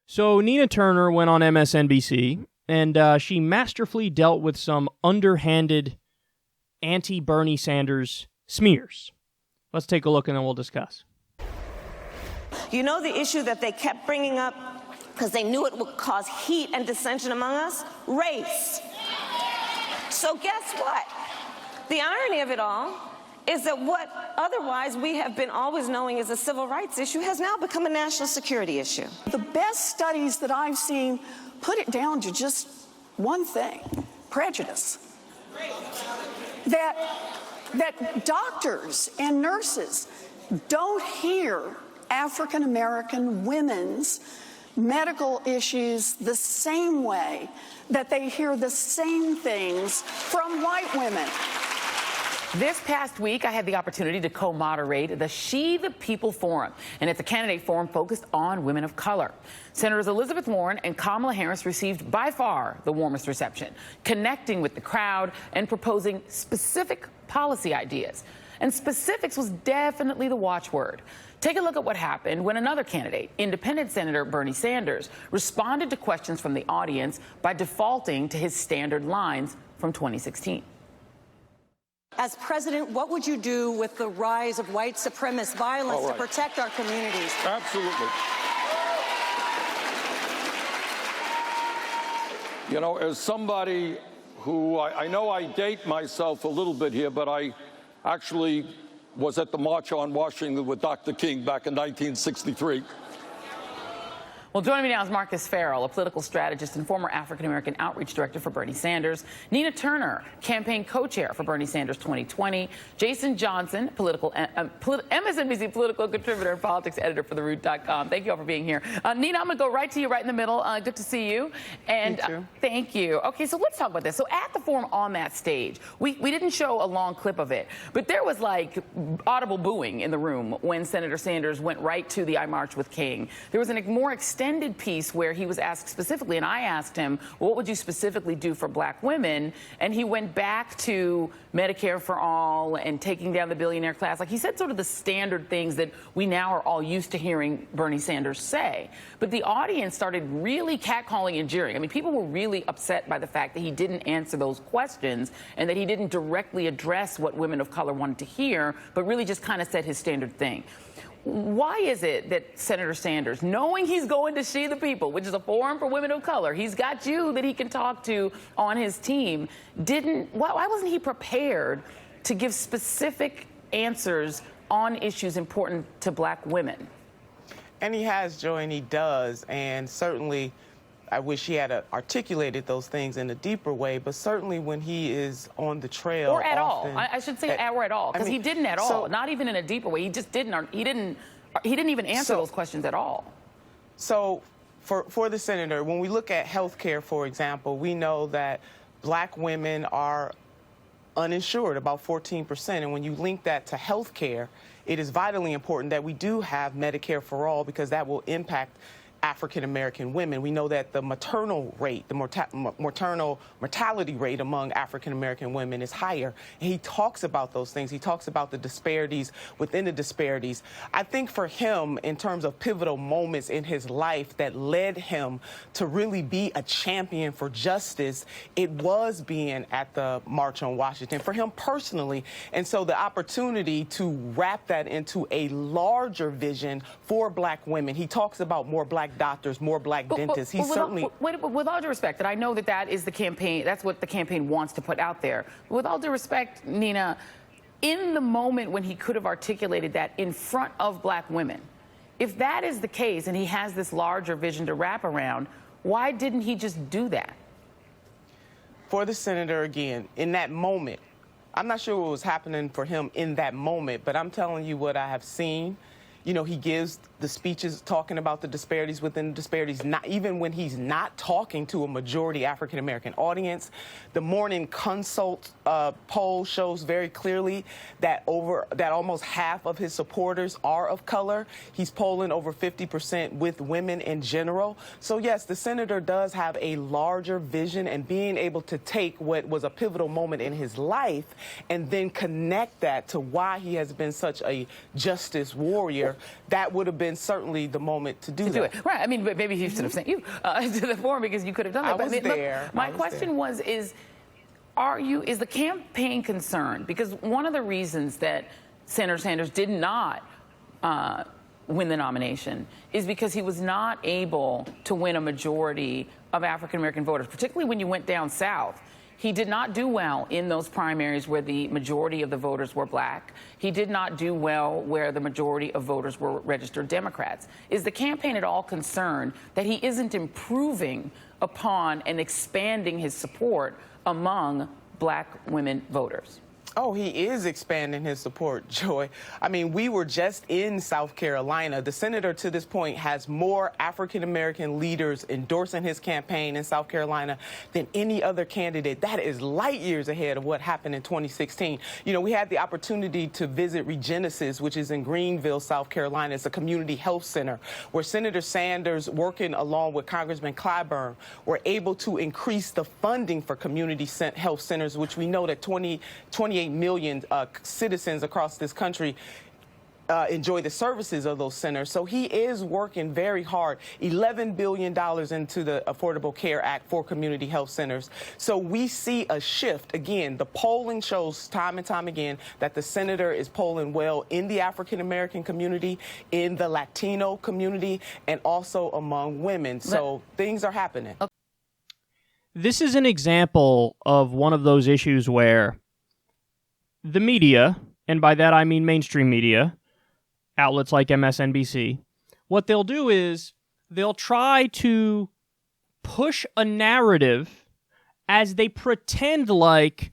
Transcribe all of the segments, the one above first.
So Nina Turner went on MSNBC, and she masterfully dealt with some underhanded anti-Bernie Sanders smears. Let's take a look and then we'll discuss. You know the issue that they kept bringing up because they knew it would cause heat and dissension among us? Race. So guess what? The irony of it all is that what otherwise we have been always knowing is a civil rights issue has now become a national security issue. The best studies that I've seen put it down to just one thing: prejudice. That doctors and nurses don't hear African American women's medical issues the same way that they hear the same things from white women. This past week, I had the opportunity to co-moderate the She the People Forum, and it's a candidate forum focused on women of color. Senators Elizabeth Warren and Kamala Harris received by far the warmest reception, connecting with the crowd and proposing specific policy ideas. And specifics was definitely the watchword. Take a look at what happened when another candidate, Independent Senator Bernie Sanders, responded to questions from the audience by defaulting to his standard lines from 2016. As president, what would you do with the rise of white supremacist violence to protect our communities? Absolutely. You know, as somebody who, I know I date myself a little bit here, but I actually was at the March on Washington with Dr. King back in 1963. Well, joining me now is Marcus Farrell, a political strategist and former African-American outreach director for Bernie Sanders. Nina Turner, campaign co-chair for Bernie Sanders 2020. Jason Johnson, MSNBC political contributor and politics editor for TheRoot.com. Thank you all for being here. Nina, I'm going to go right to you right in the middle. Good to see you. And thank you. Okay, so let's talk about this. So at the forum on that stage, we didn't show a long clip of it, but there was like audible booing in the room when Senator Sanders went right to the I March with King. There was a more extended piece where he was asked specifically, and I asked him, what would you specifically do for black women? And he went back to Medicare for all and taking down the billionaire class. Like, he said sort of the standard things that we now are all used to hearing Bernie Sanders say. But the audience started really catcalling and jeering. I mean, people were really upset by the fact that he didn't answer those questions and that he didn't directly address what women of color wanted to hear, but really just kind of said his standard thing. Why is it that Senator Sanders, knowing he's going to She the People, which is a forum for women of color, he's got you that he can talk to on his team, why wasn't he prepared to give specific answers on issues important to black women? And he has, Joy, and he does, and certainly I wish he had articulated those things in a deeper way, but certainly when he is on the trail, or at all, I should say, or at all, because he didn't at all. So, not even in a deeper way. He just didn't. He didn't even answer those questions at all. So, for the senator, when we look at health care, for example, we know that black women are uninsured, about 14%, and when you link that to health care, it is vitally important that we do have Medicare for all, because that will impact African-American women. We know that the maternal rate, the maternal mortality rate among African-American women is higher. And he talks about those things. He talks about the disparities within the disparities. I think for him, in terms of pivotal moments in his life that led him to really be a champion for justice, it was being at the March on Washington for him personally. And so the opportunity to wrap that into a larger vision for black women. He talks about more black doctors, more black dentists. He certainly... With all due respect, and I know that is the campaign, that's what the campaign wants to put out there. With all due respect, Nina, in the moment when he could have articulated that in front of black women, if that is the case and he has this larger vision to wrap around, why didn't he just do that? For the senator, again, in that moment, I'm not sure what was happening for him in that moment, but I'm telling you what I have seen. You know, he gives the speeches talking about the disparities within the disparities, not even when he's not talking to a majority African-American audience. The Morning Consult poll shows very clearly that almost half of his supporters are of color. He's polling over 50% with women in general. So, yes, the senator does have a larger vision, and being able to take what was a pivotal moment in his life and then connect that to why he has been such a justice warrior, that would have been been certainly the moment to do to that. do it. Right. I mean, but maybe he should have sent you to the forum because you could have done that. I was there. My question is the campaign concerned? Because one of the reasons that Senator Sanders did not win the nomination is because he was not able to win a majority of African-American voters, particularly when you went down south. He did not do well in those primaries where the majority of the voters were black. He did not do well where the majority of voters were registered Democrats. Is the campaign at all concerned that he isn't improving upon and expanding his support among black women voters? Oh, he is expanding his support, Joy. I mean, we were just in South Carolina. The senator to this point has more African-American leaders endorsing his campaign in South Carolina than any other candidate. That is light years ahead of what happened in 2016. You know, we had the opportunity to visit Regenesis, which is in Greenville, South Carolina. It's a community health center where Senator Sanders, working along with Congressman Clyburn, were able to increase the funding for community health centers, which we know that 28 million citizens across this country enjoy the services of those centers. So he is working very hard, $11 billion into the Affordable Care Act for community health centers. So we see a shift. Again, the polling shows time and time again that the senator is polling well in the African-American community, in the Latino community, and also among women. So things are happening. This is an example of one of those issues where the media, and by that I mean mainstream media, outlets like MSNBC, what they'll do is they'll try to push a narrative as they pretend like,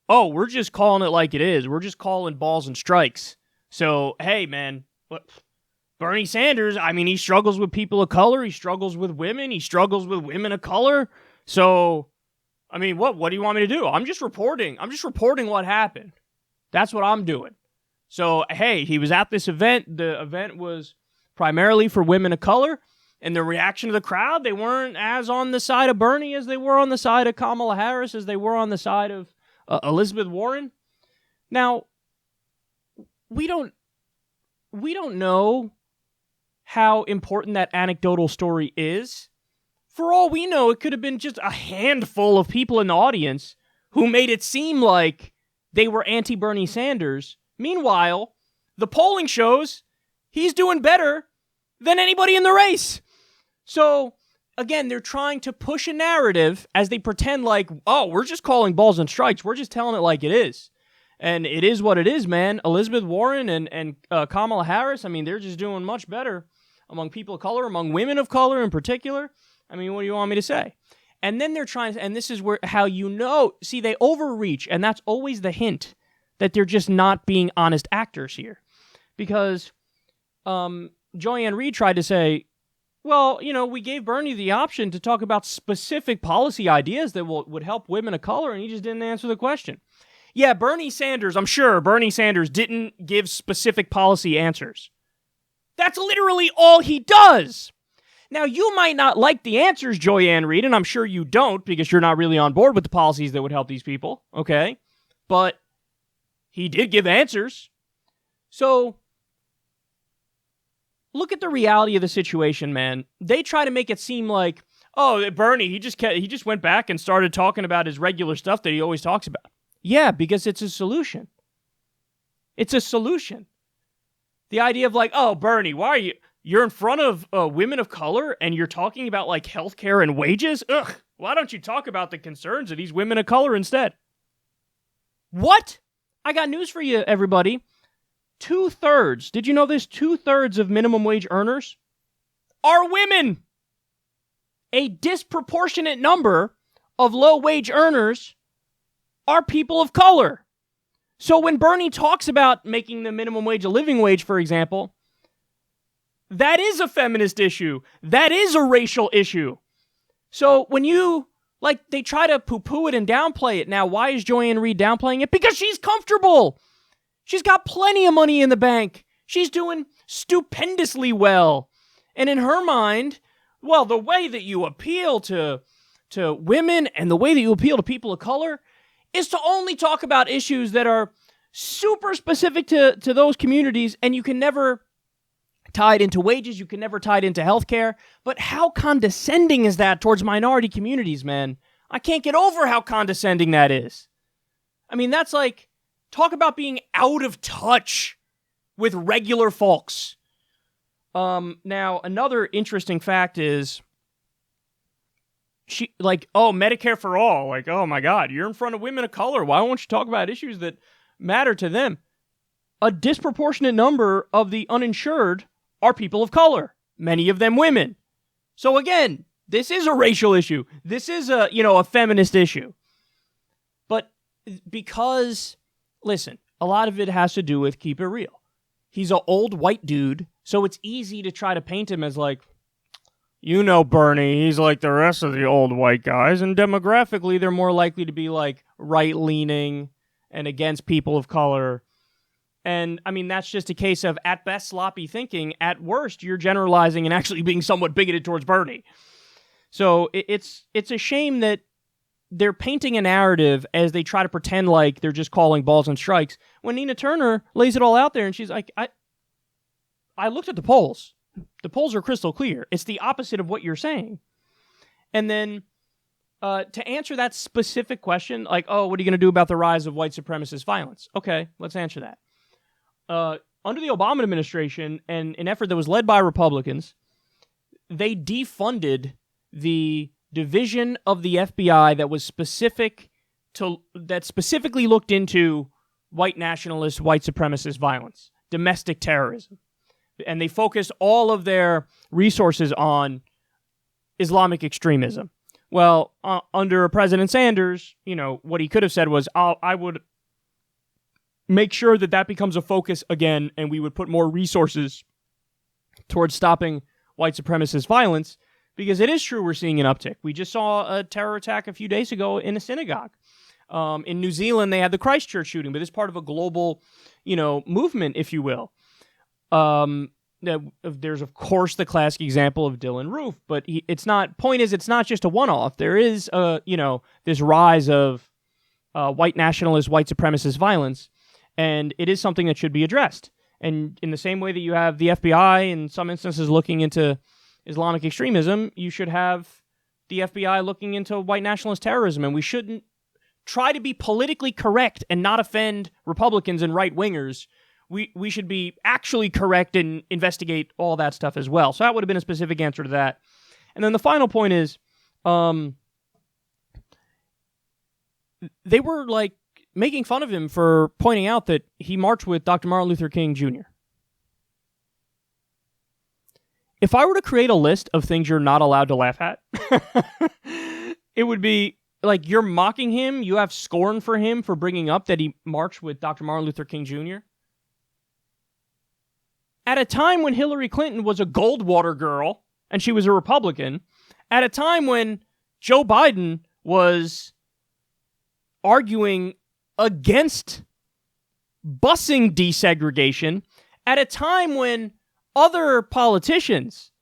oh, we're just calling it like it is. We're just calling balls and strikes. So, hey, man, Bernie Sanders, I mean, he struggles with people of color. He struggles with women. He struggles with women of color. So, I mean, what do you want me to do? I'm just reporting what happened. That's what I'm doing. So, hey, he was at this event. The event was primarily for women of color. And the reaction of the crowd, they weren't as on the side of Bernie as they were on the side of Kamala Harris, as they were on the side of Elizabeth Warren. Now, we don't know how important that anecdotal story is. For all we know, it could have been just a handful of people in the audience who made it seem like they were anti-Bernie Sanders. Meanwhile, the polling shows he's doing better than anybody in the race. So, again, they're trying to push a narrative as they pretend like, oh, we're just calling balls and strikes. We're just telling it like it is. And it is what it is, man. Elizabeth Warren and Kamala Harris, I mean, they're just doing much better among people of color, among women of color in particular. I mean, what do you want me to say? And then they're trying, and this is where how you know, see, they overreach, and that's always the hint that they're just not being honest actors here. Because Joy-Ann Reid tried to say, well, you know, we gave Bernie the option to talk about specific policy ideas that would help women of color, and he just didn't answer the question. Yeah, Bernie Sanders, I'm sure Bernie Sanders didn't give specific policy answers. That's literally all he does. Now, you might not like the answers, Joy-Ann Reid, and I'm sure you don't because you're not really on board with the policies that would help these people, okay? But he did give answers. So, look at the reality of the situation, man. They try to make it seem like, oh, Bernie, he just went back and started talking about his regular stuff that he always talks about. Yeah, because it's a solution. It's a solution. The idea of like, oh, Bernie, why are you're in front of women of color and you're talking about like healthcare and wages? Ugh, why don't you talk about the concerns of these women of color instead? What? I got news for you, everybody. 2/3, did you know this? 2/3 of minimum wage earners are women. A disproportionate number of low wage earners are people of color. So when Bernie talks about making the minimum wage a living wage, for example, that is a feminist issue. That is a racial issue. So when you, like, they try to poo-poo it and downplay it. Now, why is Joy-Ann Reid downplaying it? Because she's comfortable. She's got plenty of money in the bank. She's doing stupendously well. And in her mind, well, the way that you appeal to women and the way that you appeal to people of color is to only talk about issues that are super specific to those communities, and you can never tie it into wages. You can never tie it into healthcare. But how condescending is that towards minority communities, man? I can't get over how condescending that is. I mean, that's like, talk about being out of touch with regular folks. Now, another interesting fact is, she, like, oh, Medicare for all. Like, oh my God, you're in front of women of color. Why won't you talk about issues that matter to them? A disproportionate number of the uninsured are people of color, many of them women. So again, this is a racial issue. This is a feminist issue. But because, listen, a lot of it has to do with, keep it real. He's an old white dude, so it's easy to try to paint him as like, Bernie, he's like the rest of the old white guys, and demographically they're more likely to be like right-leaning and against people of color. And I mean, that's just a case of, at best, sloppy thinking. At worst, you're generalizing and actually being somewhat bigoted towards Bernie. So it's a shame that they're painting a narrative as they try to pretend like they're just calling balls and strikes, when Nina Turner lays it all out there and she's like, I looked at the polls. The polls are crystal clear. It's the opposite of what you're saying. And then to answer that specific question, like, oh, what are you going to do about the rise of white supremacist violence? Okay, let's answer that. Under the Obama administration, and an effort that was led by Republicans, they defunded the division of the FBI that specifically looked into white nationalist, white supremacist violence, domestic terrorism. And they focused all of their resources on Islamic extremism. Well, under President Sanders, what he could have said was, I would make sure that becomes a focus again, and we would put more resources towards stopping white supremacist violence, because it is true we're seeing an uptick. We just saw a terror attack a few days ago in a synagogue. In New Zealand, they had the Christchurch shooting, but it's part of a global, movement, if you will. There's, of course, the classic example of Dylan Roof, but it's not just a one-off. There is, this rise of white nationalist, white supremacist violence, and it is something that should be addressed. And in the same way that you have the FBI in some instances looking into Islamic extremism, you should have the FBI looking into white nationalist terrorism, and we shouldn't try to be politically correct and not offend Republicans and right-wingers. We should be actually correct and investigate all that stuff as well. So that would have been a specific answer to that. And then the final point is, they were like making fun of him for pointing out that he marched with Dr. Martin Luther King Jr. If I were to create a list of things you're not allowed to laugh at, it would be like, you're mocking him, you have scorn for him for bringing up that he marched with Dr. Martin Luther King Jr. At a time when Hillary Clinton was a Goldwater girl and she was a Republican, at a time when Joe Biden was arguing against busing desegregation, at a time when other politicians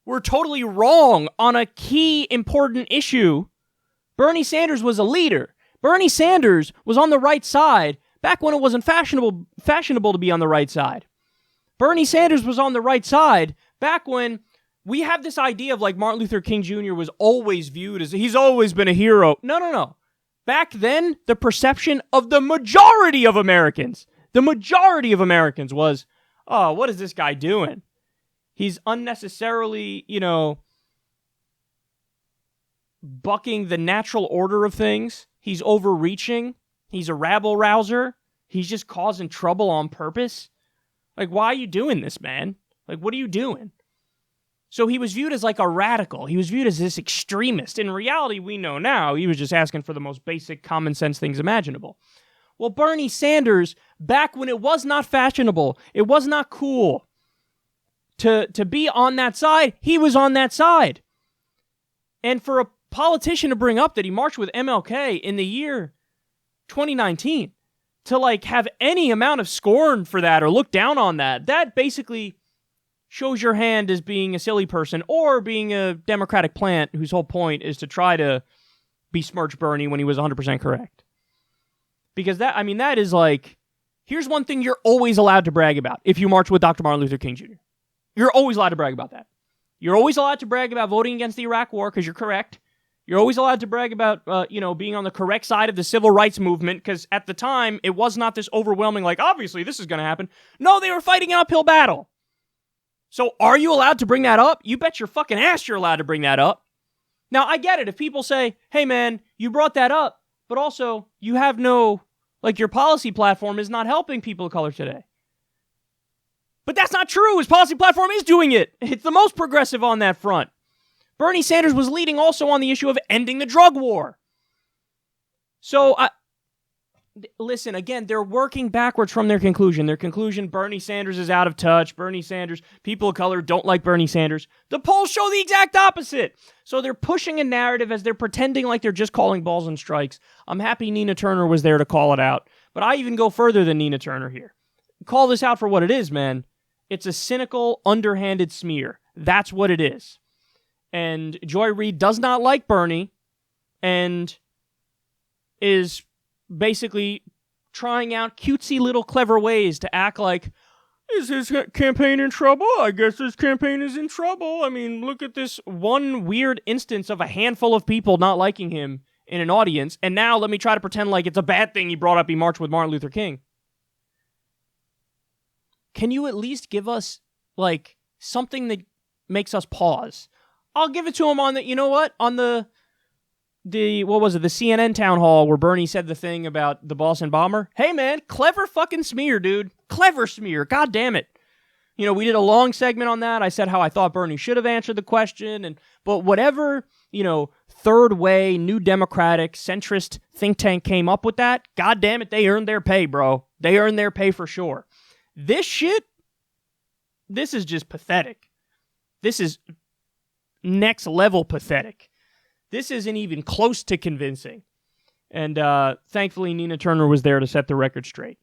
were totally wrong on a key important issue, Bernie Sanders was a leader. Bernie Sanders was on the right side back when it wasn't fashionable to be on the right side. Bernie Sanders was on the right side back when we have this idea of like Martin Luther King Jr. was always viewed as, he's always been a hero. No. Back then, the perception of the majority of Americans was, oh, what is this guy doing? He's unnecessarily, bucking the natural order of things. He's overreaching. He's a rabble-rouser. He's just causing trouble on purpose. Like, why are you doing this, man? Like, what are you doing? So he was viewed as like a radical. He was viewed as this extremist. In reality, we know now he was just asking for the most basic common sense things imaginable. Well, Bernie Sanders, back when it was not fashionable, it was not cool to be on that side, he was on that side. And for a politician to bring up that he marched with MLK in the year 2019, to like have any amount of scorn for that or look down on that, that basically shows your hand as being a silly person or being a Democratic plant whose whole point is to try to besmirch Bernie when he was 100% correct. Because that is like, here's one thing you're always allowed to brag about if you march with Dr. Martin Luther King Jr. You're always allowed to brag about that. You're always allowed to brag about voting against the Iraq War because you're correct. You're always allowed to brag about, being on the correct side of the civil rights movement because at the time, it was not this overwhelming, like, obviously this is going to happen. No, they were fighting an uphill battle. So are you allowed to bring that up? You bet your fucking ass you're allowed to bring that up. Now, I get it. If people say, hey, man, you brought that up, but also you have no, your policy platform is not helping people of color today. But that's not true. His policy platform is doing it. It's the most progressive on that front. Bernie Sanders was leading also on the issue of ending the drug war. So, listen, again, they're working backwards from their conclusion. Their conclusion, Bernie Sanders is out of touch. Bernie Sanders, people of color don't like Bernie Sanders. The polls show the exact opposite. So they're pushing a narrative as they're pretending like they're just calling balls and strikes. I'm happy Nina Turner was there to call it out. But I even go further than Nina Turner here. Call this out for what it is, man. It's a cynical, underhanded smear. That's what it is. And Joy Reid does not like Bernie and is basically trying out cutesy little clever ways to act like, is his campaign in trouble? I guess his campaign is in trouble. I mean, look at this one weird instance of a handful of people not liking him in an audience, and now let me try to pretend like it's a bad thing he brought up he marched with Martin Luther King. Can you at least give us, something that makes us pause? I'll give it to him on the, on the CNN town hall where Bernie said the thing about the Boston bomber. Hey, man, clever fucking smear, dude. Clever smear. God damn it. We did a long segment on that. I said how I thought Bernie should have answered the question. But whatever, third way, New Democratic, centrist think tank came up with that, God damn it, they earned their pay, bro. They earned their pay for sure. This shit, this is just pathetic. This is next level pathetic. This isn't even close to convincing. And thankfully, Nina Turner was there to set the record straight.